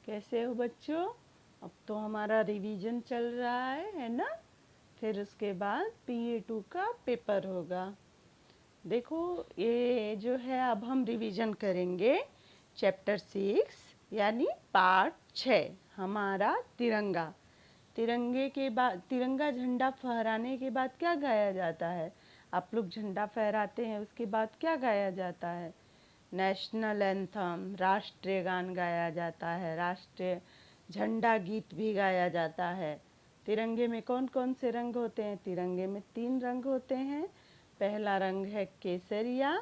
कैसे हो बच्चों? अब तो हमारा रिवीजन चल रहा है ना? फिर उसके बाद PA2 का पेपर होगा। देखो ये जो है अब हम रिवीजन करेंगे चैप्टर 6 यानी पार्ट 6 हमारा तिरंगा। तिरंगे के बाद तिरंगा झंडा फहराने के बाद क्या गाया जाता है? आप लोग झंडा फहराते हैं उसके बाद क्या गाया जाता है? नेशनल एंथम राष्ट्रीय गान गाया जाता है, राष्ट्रीय झंडा गीत भी गाया जाता है। तिरंगे में कौन कौन से रंग होते हैं? तिरंगे में 3 रंग होते हैं। पहला रंग है केसरिया,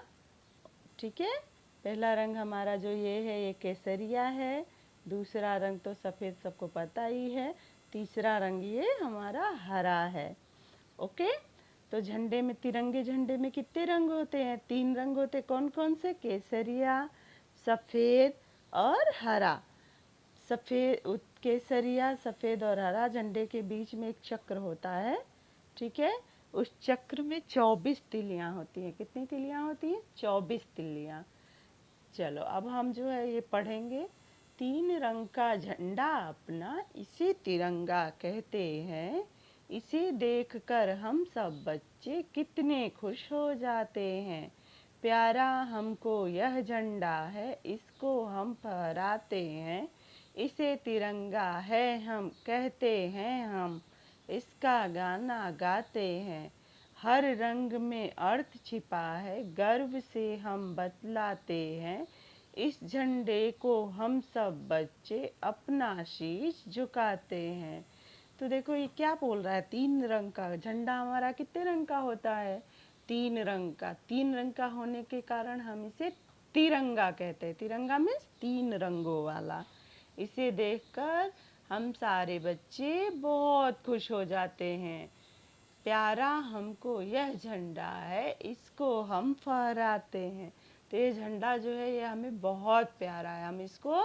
ठीक है। पहला रंग हमारा जो ये केसरिया है। दूसरा रंग तो सफ़ेद सबको पता ही है। तीसरा रंग ये हमारा हरा है। ओके, तो झंडे में तिरंगे झंडे में कितने रंग होते हैं? 3 रंग होते। कौन कौन से? केसरिया, सफ़ेद और हरा। सफ़ेद केसरिया, सफ़ेद और हरा झंडे के बीच में एक चक्र होता है, ठीक है। उस चक्र में 24 तिलियाँ होती हैं। कितनी तिलियाँ होती हैं? 24 तिलियाँ। चलो अब हम जो है ये पढ़ेंगे। 3 रंग का झंडा अपना इसे तिरंगा कहते हैं। इसे देखकर हम सब बच्चे कितने खुश हो जाते हैं। प्यारा हमको यह झंडा है, इसको हम फहराते हैं। इसे तिरंगा है हम कहते हैं हम, इसका गाना गाते हैं। हर रंग में अर्थ छिपा है, गर्व से हम बतलाते हैं। इस झंडे को हम सब बच्चे अपना शीश झुकाते हैं। तो देखो ये क्या बोल रहा है? 3 रंग का झंडा हमारा कितने रंग का होता है? 3 रंग का। 3 रंग का होने के कारण हम इसे तिरंगा कहते हैं। तिरंगा मीन्स 3 रंगों वाला। इसे देखकर हम सारे बच्चे बहुत खुश हो जाते हैं। प्यारा हमको यह झंडा है, इसको हम फहराते हैं। तो ये झंडा जो है ये हमें बहुत प्यारा है, हम इसको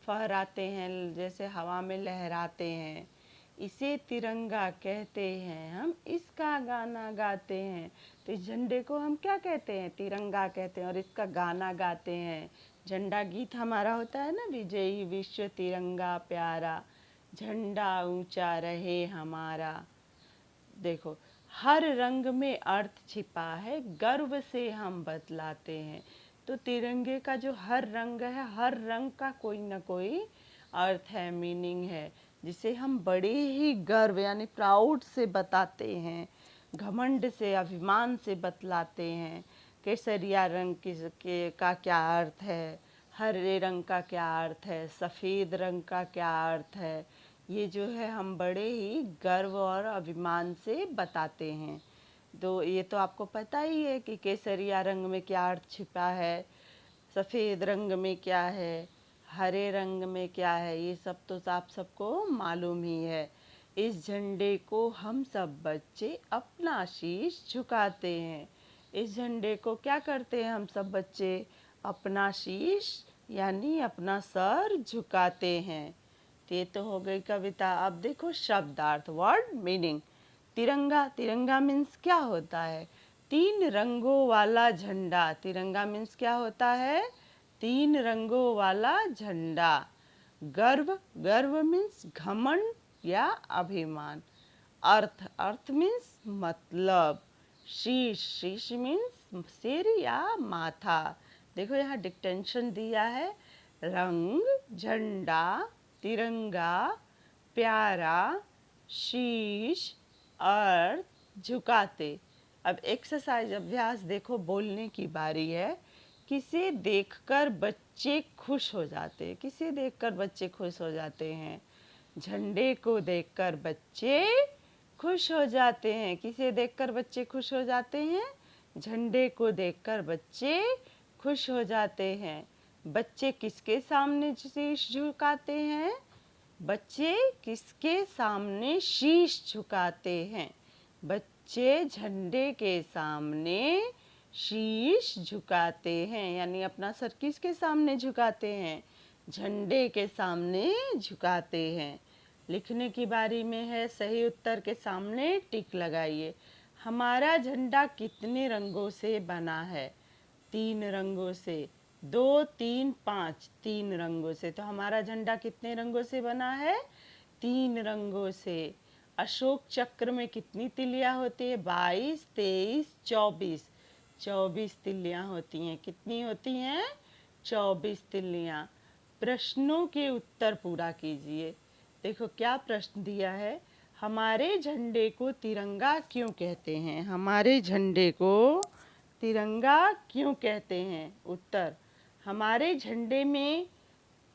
फहराते हैं, जैसे हवा में लहराते हैं। इसे तिरंगा कहते हैं हम, इसका गाना गाते हैं। तो इस झंडे को हम क्या कहते हैं? तिरंगा कहते हैं और इसका गाना गाते हैं। झंडा गीत हमारा होता है ना, विजयी विश्व तिरंगा प्यारा, झंडा ऊंचा रहे हमारा। देखो हर रंग में अर्थ छिपा है, गर्व से हम बतलाते हैं। तो तिरंगे का जो हर रंग है, हर रंग का कोई ना कोई अर्थ है, मीनिंग है, जिसे हम बड़े ही गर्व यानी प्राउड से बताते हैं, घमंड से अभिमान से बतलाते हैं। केसरिया रंग का क्या अर्थ है, हरे रंग का क्या अर्थ है, सफ़ेद रंग का क्या अर्थ है, ये जो है हम बड़े ही गर्व और अभिमान से बताते हैं। तो ये तो आपको पता ही है कि केसरिया रंग में क्या अर्थ छिपा है, सफ़ेद रंग में क्या है, हरे रंग में क्या है, ये सब तो आप सबको मालूम ही है। इस झंडे को हम सब बच्चे अपना शीश झुकाते हैं। इस झंडे को क्या करते हैं हम सब बच्चे? अपना शीश यानी अपना सर झुकाते हैं। ये तो हो गई कविता। अब देखो शब्दार्थ, वर्ड मीनिंग। तिरंगा, तिरंगा मीन्स क्या होता है? 3 रंगों वाला झंडा। तिरंगा मीन्स क्या होता है? 3 रंगों वाला झंडा। गर्व, गर्व मीन्स घमंड या अभिमान। अर्थ, अर्थ मीन्स मतलब। शीश, शीश मीन्स सिर या माथा। देखो यहाँ डिक्टेंशन दिया है। रंग, झंडा, तिरंगा, प्यारा, शीश, अर्थ, झुकाते। अब एक्सरसाइज अभ्यास देखो, बोलने की बारी है। किसे देखकर बच्चे खुश हो जाते हैं? किसे देखकर बच्चे खुश हो जाते हैं? झंडे को देखकर बच्चे खुश हो जाते हैं। किसे देखकर बच्चे खुश हो जाते हैं? झंडे को देखकर बच्चे खुश हो जाते हैं। बच्चे किसके सामने शीश झुकाते हैं? बच्चे किसके सामने शीश झुकाते हैं? बच्चे झंडे के सामने शीश झुकाते हैं, यानी अपना सर किसके सामने झुकाते हैं? झंडे के सामने झुकाते हैं। लिखने की बारी में है। सही उत्तर के सामने टिक लगाइए। हमारा झंडा कितने रंगों से बना है? 3 रंगों से। 2 3 5, 3 रंगों से। तो हमारा झंडा कितने रंगों से बना है? 3 रंगों से। अशोक चक्र में कितनी तिल्लियां होती है? 22, 23, 24। 24 तिल्लियां होती हैं। कितनी होती हैं? 24 तिल्लियां। प्रश्नों के उत्तर पूरा कीजिए। देखो क्या प्रश्न दिया है। हमारे झंडे को तिरंगा क्यों कहते हैं? हमारे झंडे को तिरंगा क्यों कहते हैं? उत्तर, हमारे झंडे में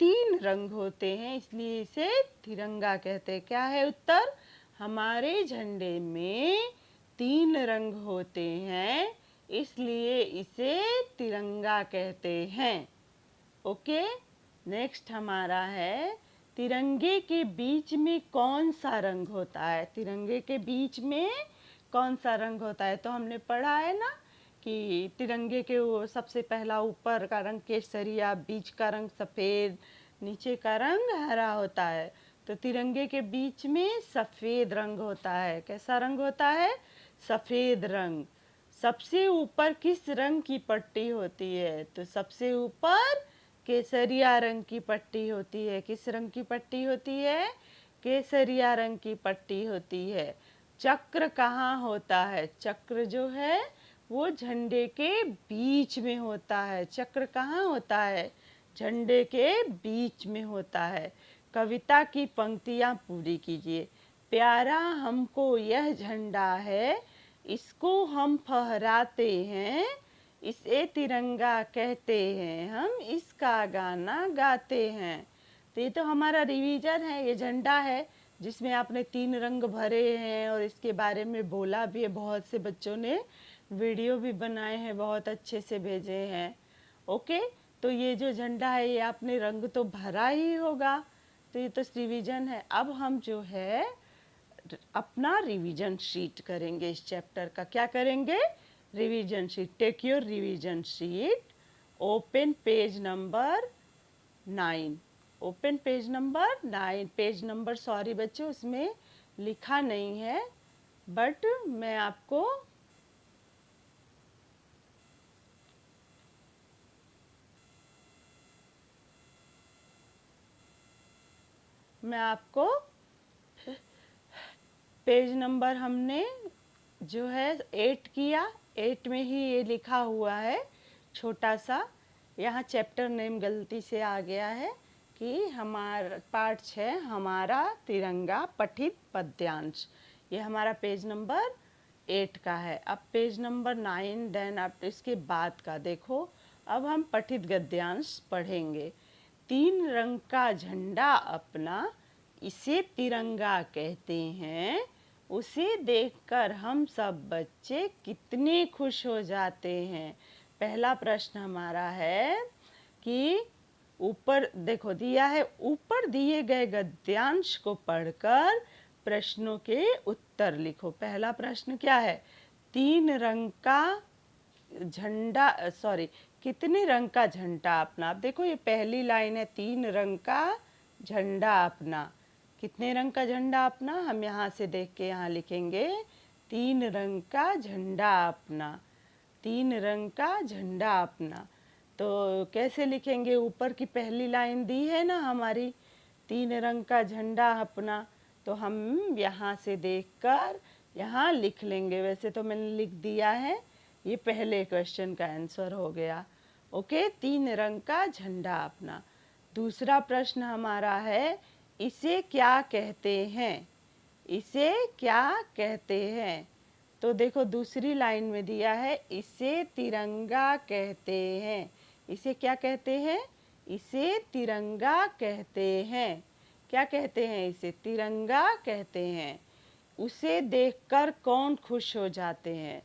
3 रंग होते हैं इसलिए इसे तिरंगा कहते हैं। क्या है उत्तर? हमारे झंडे में 3 रंग होते हैं इसलिए इसे तिरंगा कहते हैं। ओके, नेक्स्ट हमारा है, तिरंगे के बीच में कौन सा रंग होता है? तिरंगे के बीच में कौन सा रंग होता है? तो हमने पढ़ा है ना कि तिरंगे के वो सबसे पहला ऊपर का रंग केसरिया, बीच का रंग सफ़ेद, नीचे का रंग हरा होता है। तो तिरंगे के बीच में सफ़ेद रंग होता है। कैसा रंग होता है? सफ़ेद रंग। सबसे ऊपर किस रंग की पट्टी होती है? तो सबसे ऊपर केसरिया रंग की पट्टी होती है। किस रंग की पट्टी होती है? केसरिया रंग की पट्टी होती है। चक्र कहाँ होता है? चक्र जो है वो झंडे के बीच में होता है। चक्र कहाँ होता है? झंडे के बीच में होता है। कविता की पंक्तियाँ पूरी कीजिए। प्यारा हमको यह झंडा है, इसको हम फहराते हैं, इसे तिरंगा कहते हैं, हम इसका गाना गाते हैं। तो ये तो हमारा रिवीजन है। ये झंडा है जिसमें आपने 3 रंग भरे हैं और इसके बारे में बोला भी है। बहुत से बच्चों ने वीडियो भी बनाए हैं, बहुत अच्छे से भेजे हैं। ओके, तो ये जो झंडा है ये आपने रंग तो भरा ही होगा। तो ये तो रिवीजन है। अब हम जो है अपना रिवीजन शीट करेंगे। इस चैप्टर का क्या करेंगे? Revision sheet. Take your revision sheet, open page number 9। Open page number 9। Page number sorry बच्चों उसमें लिखा नहीं है, बट मैं आपको पेज नंबर हमने जो है 8 किया। 8 में ही ये लिखा हुआ है छोटा सा। यहाँ चैप्टर नेम गलती से आ गया है कि हमारा पार्ट 6 हमारा तिरंगा पठित पद्यांश। ये हमारा पेज नंबर 8 का है। अब पेज नंबर 9 देन आप इसके बाद का देखो। अब हम पठित गद्यांश पढ़ेंगे। 3 रंग का झंडा अपना, इसे तिरंगा कहते हैं, उसे देखकर हम सब बच्चे कितने खुश हो जाते हैं। पहला प्रश्न हमारा है कि ऊपर देखो दिया है, ऊपर दिए गए गद्यांश को पढ़कर प्रश्नों के उत्तर लिखो। पहला प्रश्न क्या है? 3 रंग का झंडा सॉरी कितने रंग का झंडा अपना। अब देखो ये पहली लाइन है, 3 रंग का झंडा अपना। कितने रंग का झंडा अपना? हम यहाँ से देख के यहाँ लिखेंगे 3 रंग का झंडा अपना। 3 रंग का झंडा अपना। तो कैसे लिखेंगे? ऊपर की पहली लाइन दी है ना हमारी, 3 रंग का झंडा अपना। तो हम यहाँ से देखकर यहाँ लिख लेंगे। वैसे तो मैंने लिख दिया है। ये पहले क्वेश्चन का आंसर हो गया। ओके, 3 रंग का झंडा अपना। दूसरा प्रश्न हमारा है, इसे क्या कहते हैं? इसे क्या कहते हैं? तो देखो दूसरी लाइन में दिया है, इसे तिरंगा कहते हैं। इसे क्या कहते हैं? इसे तिरंगा कहते हैं। क्या कहते हैं? इसे तिरंगा कहते हैं। उसे देखकर कौन खुश हो जाते हैं?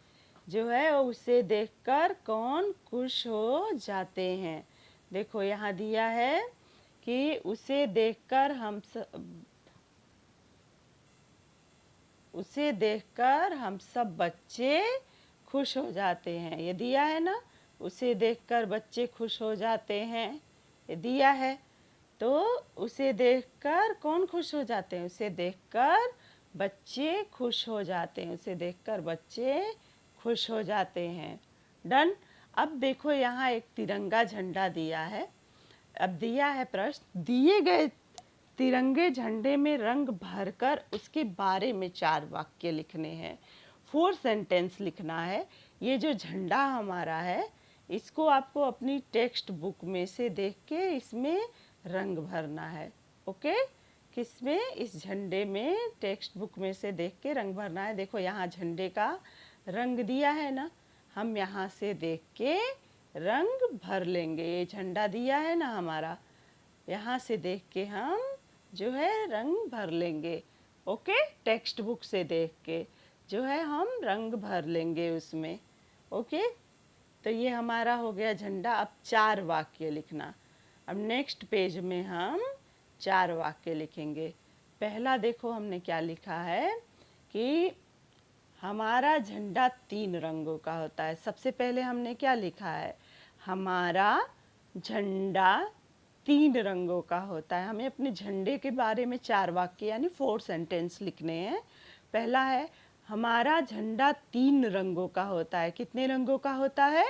जो है उसे देखकर कौन खुश हो जाते हैं? देखो यहाँ दिया है कि उसे देखकर हम सब बच्चे खुश हो जाते हैं। ये दिया है ना, उसे देखकर बच्चे खुश हो जाते हैं, ये दिया है। तो उसे देखकर कौन खुश हो जाते हैं? उसे देखकर बच्चे खुश हो जाते हैं। उसे देखकर बच्चे खुश हो जाते हैं। डन। अब देखो यहाँ एक तिरंगा झंडा दिया है। अब दिया है प्रश्न, दिए गए तिरंगे झंडे में रंग भरकर उसके बारे में 4 वाक्य लिखने हैं। 4 सेंटेंस लिखना है। ये जो झंडा हमारा है, इसको आपको अपनी टेक्स्ट बुक में से देख के इसमें रंग भरना है। ओके, किसमें? इस झंडे में टेक्स्ट बुक में से देख के रंग भरना है। देखो यहाँ झंडे का रंग दिया है ना, हम यहाँ से देख के रंग भर लेंगे। ये झंडा दिया है ना हमारा, यहाँ से देख के हम जो है रंग भर लेंगे। ओके, टेक्स्ट बुक से देख के जो है हम रंग भर लेंगे उसमें। ओके, तो ये हमारा हो गया झंडा। अब 4 वाक्य लिखना। अब नेक्स्ट पेज में हम 4 वाक्य लिखेंगे। पहला देखो हमने क्या लिखा है कि हमारा झंडा 3 रंगों का होता है। सबसे पहले हमने क्या लिखा है? हमारा झंडा 3 रंगों का होता है। हमें अपने झंडे के बारे में 4 वाक्य यानी 4 सेंटेंस लिखने हैं। पहला है, हमारा झंडा 3 रंगों का होता है। कितने रंगों का होता है?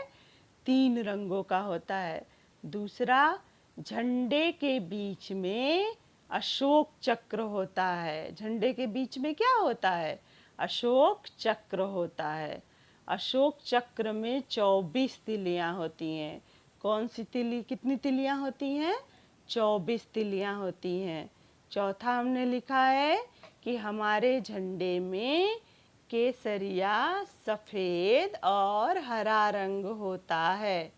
3 रंगों का होता है। दूसरा, झंडे के बीच में अशोक चक्र होता है। झंडे के बीच में क्या होता है? अशोक चक्र होता है। अशोक चक्र में 24 तिलियां होती हैं। कौन सी तिली, कितनी तिलियां होती हैं? 24 तिलियां होती हैं। चौथा हमने लिखा है कि हमारे झंडे में केसरिया, सफ़ेद और हरा रंग होता है।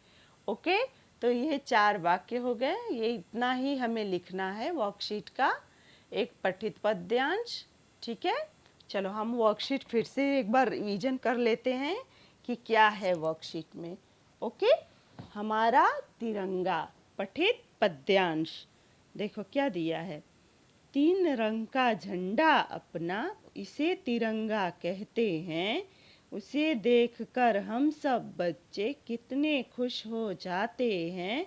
ओके, तो ये 4 वाक्य हो गए। ये इतना ही हमें लिखना है वर्कशीट का, एक पठित पद्यांश। ठीक है, चलो हम वर्कशीट फिर से एक बार रिवीजन कर लेते हैं कि क्या है वर्कशीट में। ओके, हमारा तिरंगा, पठित पद्यांश। देखो क्या दिया है, 3 रंग का झंडा अपना, इसे तिरंगा कहते हैं। उसे देखकर हम सब बच्चे कितने खुश हो जाते हैं।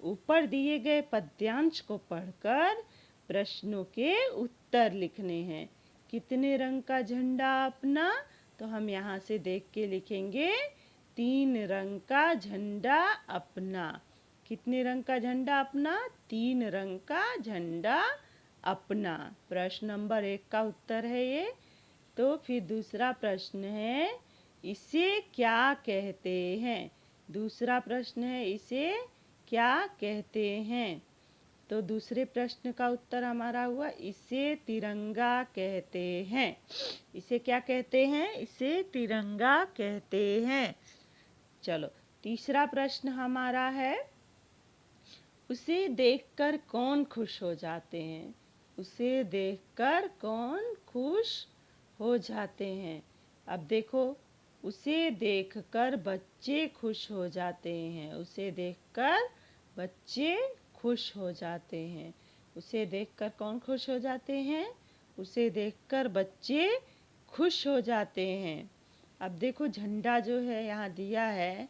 ऊपर दिए गए पद्यांश को पढ़कर प्रश्नों के उत्तर लिखने हैं। कितने रंग का झंडा अपना? तो हम यहाँ से देख के लिखेंगे 3 रंग का झंडा अपना। कितने रंग का झंडा अपना? 3 रंग का झंडा अपना। प्रश्न नंबर 1 का उत्तर है ये। तो फिर दूसरा प्रश्न है, इसे क्या कहते हैं? दूसरा प्रश्न है, इसे क्या कहते हैं? तो दूसरे प्रश्न का उत्तर हमारा हुआ, इसे तिरंगा कहते हैं। इसे क्या कहते हैं? इसे तिरंगा कहते हैं। चलो, तीसरा प्रश्न हमारा है, उसे देखकर कौन खुश हो जाते हैं? उसे देखकर कौन खुश हो जाते हैं? अब देखो, उसे देखकर बच्चे खुश हो जाते हैं। उसे देखकर बच्चे खुश हो जाते हैं। उसे देखकर कौन खुश हो जाते हैं? उसे देखकर बच्चे खुश हो जाते हैं। अब देखो झंडा जो है यहाँ दिया है,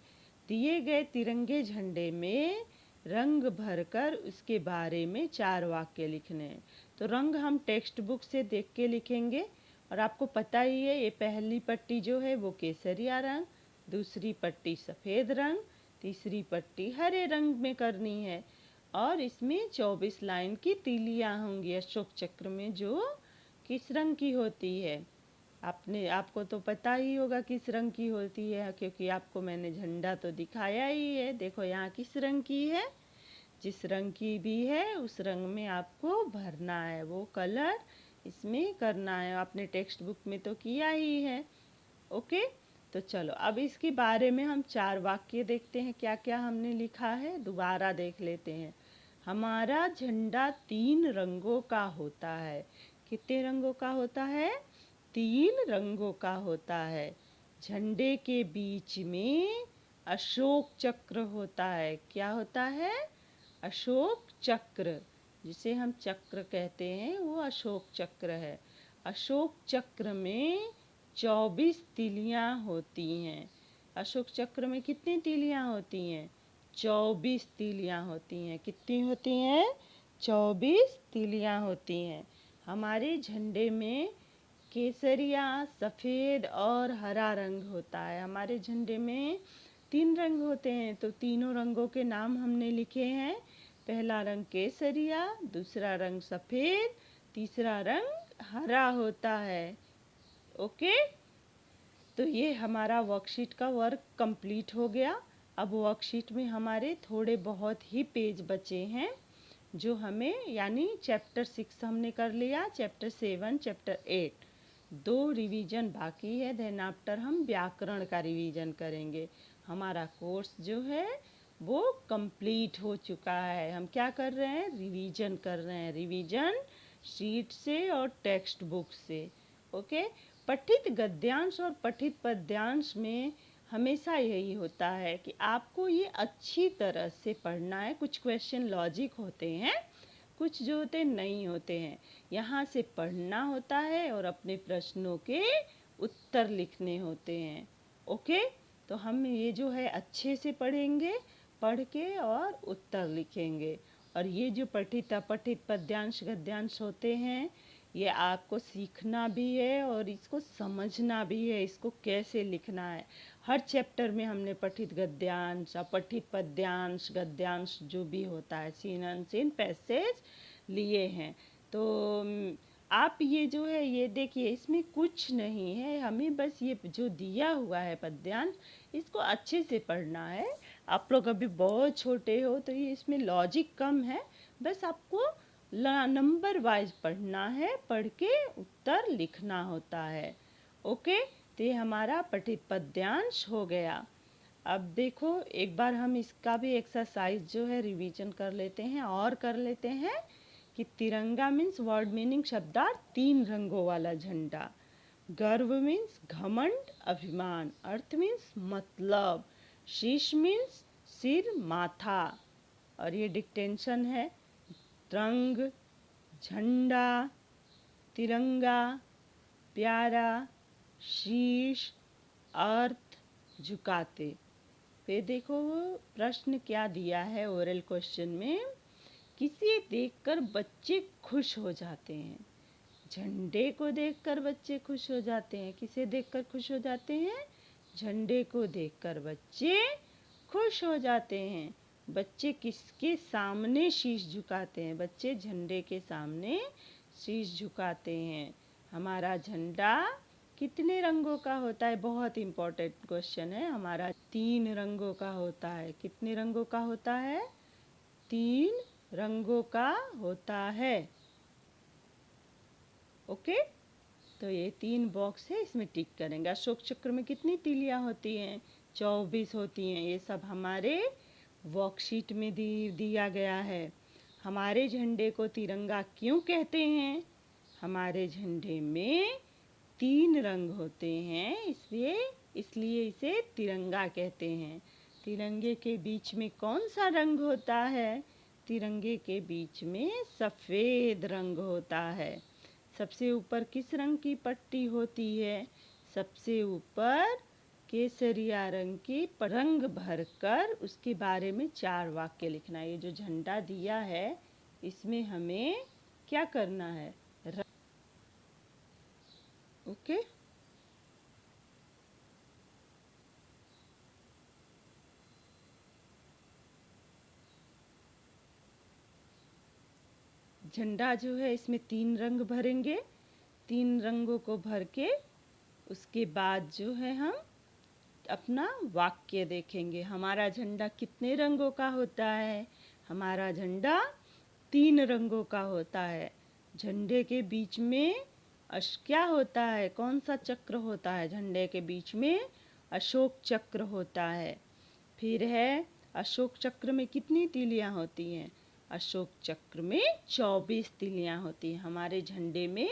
दिए गए तिरंगे झंडे में रंग भरकर उसके बारे में 4 वाक्य लिखने हैं। तो रंग हम टेक्स्ट बुक से देख के लिखेंगे। और आपको पता ही है, ये पहली पट्टी जो है वो केसरिया रंग, दूसरी पट्टी सफ़ेद रंग, तीसरी पट्टी हरे रंग में करनी है। और इसमें 24 लाइन की तीलियां होंगी अशोक चक्र में, जो किस रंग की होती है? आपको तो पता ही होगा किस रंग की होती है, क्योंकि आपको मैंने झंडा तो दिखाया ही है। देखो यहाँ किस रंग की है, जिस रंग की भी है उस रंग में आपको भरना है, वो कलर इसमें करना है। आपने टेक्स्ट बुक में तो किया ही है। ओके, तो चलो अब इसके बारे में हम 4 वाक्य देखते हैं, क्या क्या हमने लिखा है दोबारा देख लेते हैं। हमारा झंडा 3 रंगों का होता है। कितने रंगों का होता है? 3 रंगों का होता है। झंडे के बीच में अशोक चक्र होता है। क्या होता है? अशोक चक्र, जिसे हम चक्र कहते हैं, वो अशोक चक्र है। अशोक चक्र में 24 तिलियां होती हैं। अशोक चक्र में कितनी तिलियां होती हैं? 24 तिलियां होती हैं। कितनी होती हैं? 24 तिलियां होती हैं। हमारे झंडे में केसरिया, सफ़ेद और हरा रंग होता है। हमारे झंडे में तीन रंग होते हैं, तो तीनों रंगों के नाम हमने लिखे हैं। पहला रंग केसरिया, दूसरा रंग सफ़ेद, तीसरा रंग हरा होता है। ओके, तो ये हमारा वर्कशीट का वर्क कंप्लीट हो गया। अब वर्कशीट में हमारे थोड़े बहुत ही पेज बचे हैं जो हमें, यानी चैप्टर 6 हमने कर लिया, चैप्टर 7, चैप्टर 8 दो रिवीजन बाकी है। देन आफ्टर हम व्याकरण का रिवीजन करेंगे। हमारा कोर्स जो है वो कंप्लीट हो चुका है। हम क्या कर रहे हैं? रिवीजन कर रहे हैं। रिवीजन शीट से और टेक्स्ट बुक से। ओके, पठित गद्यांश और पठित पद्यांश में हमेशा यही होता है कि आपको ये अच्छी तरह से पढ़ना है। कुछ क्वेश्चन लॉजिक होते हैं, कुछ जो होते नहीं होते हैं। यहाँ से पढ़ना होता है और अपने प्रश्नों के उत्तर लिखने होते हैं। ओके, तो हम ये जो है अच्छे से पढ़ेंगे, पढ़ के और उत्तर लिखेंगे। और ये जो पठित अपठित पद्यांश गद्यांश होते हैं, ये आपको सीखना भी है और इसको समझना भी है, इसको कैसे लिखना है। हर चैप्टर में हमने पठित गद्यांश, अपठित पद्यांश, गद्यांश जो भी होता है, सीन अनसीन पैसेज लिए हैं। तो आप ये जो है ये देखिए, इसमें कुछ नहीं है, हमें बस ये जो दिया हुआ है पद्यांश, इसको अच्छे से पढ़ना है। आप लोग अभी बहुत छोटे हो तो ये इसमें लॉजिक कम है, बस आपको नंबर वाइज पढ़ना है, पढ़ के उत्तर लिखना होता है। ओके, तो ये हमारा पठित पद्यांश हो गया। अब देखो एक बार हम इसका भी एक्सरसाइज जो है रिवीजन कर लेते हैं और कर लेते हैं कि तिरंगा मीन्स वर्ड मीनिंग शब्दार्थ तीन रंगों वाला झंडा। गर्व मीन्स घमंड अभिमान, अर्थ मीन्स मतलब, शीश मीन्स सिर माथा, और ये डिक्टेंशन है। रंग, झंडा, तिरंगा, प्यारा, शीश, अर्थ, झुकाते। फिर देखो प्रश्न क्या दिया है ओरल क्वेश्चन में। किसे देखकर बच्चे खुश हो जाते हैं? झंडे को देखकर बच्चे खुश हो जाते हैं। किसे देखकर खुश हो जाते हैं? झंडे को देखकर बच्चे खुश हो जाते हैं। बच्चे किसके सामने शीश झुकाते हैं? बच्चे झंडे के सामने शीश झुकाते हैं। हमारा झंडा कितने रंगों का होता है? बहुत इम्पोर्टेंट क्वेश्चन है। हमारा तीन रंगों का होता है। कितने रंगों का होता है? तीन रंगों का होता है। ओके, तो ये तीन बॉक्स है, इसमें टिक करेंगे। अशोक चक्र में कितनी तीलियां होती हैं? 24 होती हैं। ये सब हमारे वर्कशीट में दिया गया है। हमारे झंडे को तिरंगा क्यों कहते हैं? हमारे झंडे में तीन रंग होते हैं, इसलिए इसे तिरंगा कहते हैं। तिरंगे के बीच में कौन सा रंग होता है? तिरंगे के बीच में सफ़ेद रंग होता है। सबसे ऊपर किस रंग की पट्टी होती है? सबसे ऊपर केसरिया रंग की रंग भरकर उसके बारे में 4 वाक्य लिखना है। ये जो झंडा दिया है इसमें हमें क्या करना है? ओके, झंडा जो है इसमें 3 रंग भरेंगे। 3 रंगों को भर के उसके बाद जो है हम अपना वाक्य देखेंगे। हमारा झंडा कितने रंगों का होता है? हमारा झंडा 3 रंगों का होता है। झंडे के बीच में क्या होता है? कौन सा चक्र होता है? झंडे के बीच में अशोक चक्र होता है। फिर है अशोक चक्र में कितनी तीलियां होती हैं? अशोक चक्र में 24 तीलियां होती हैं। हमारे झंडे में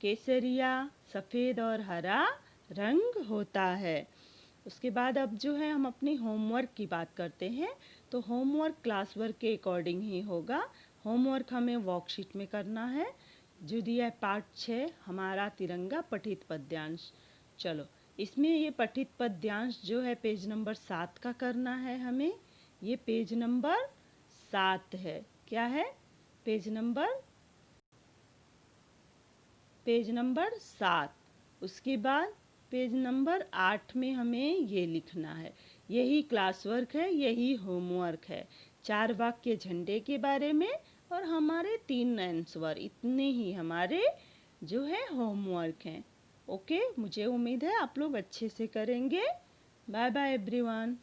केसरिया, सफ़ेद और हरा रंग होता है। उसके बाद अब जो है हम अपनी होमवर्क की बात करते हैं। तो होमवर्क क्लास वर्क के अकॉर्डिंग ही होगा। होमवर्क हमें वर्कशीट में करना है जो दिया है पार्ट 6, हमारा तिरंगा पठित पद्यांश। चलो, इसमें ये पठित पद्यांश जो है पेज नंबर 7 का करना है हमें। ये पेज नंबर 7 है। क्या है? Page number 7। उसके बाद पेज नंबर 8 में हमें ये लिखना है। यही क्लास वर्क है, यही होमवर्क है। 4 वाक्य झंडे के बारे में और हमारे 3 आंसर, इतने ही हमारे जो है होमवर्क हैं। ओके, मुझे उम्मीद है आप लोग अच्छे से करेंगे। Bye bye everyone.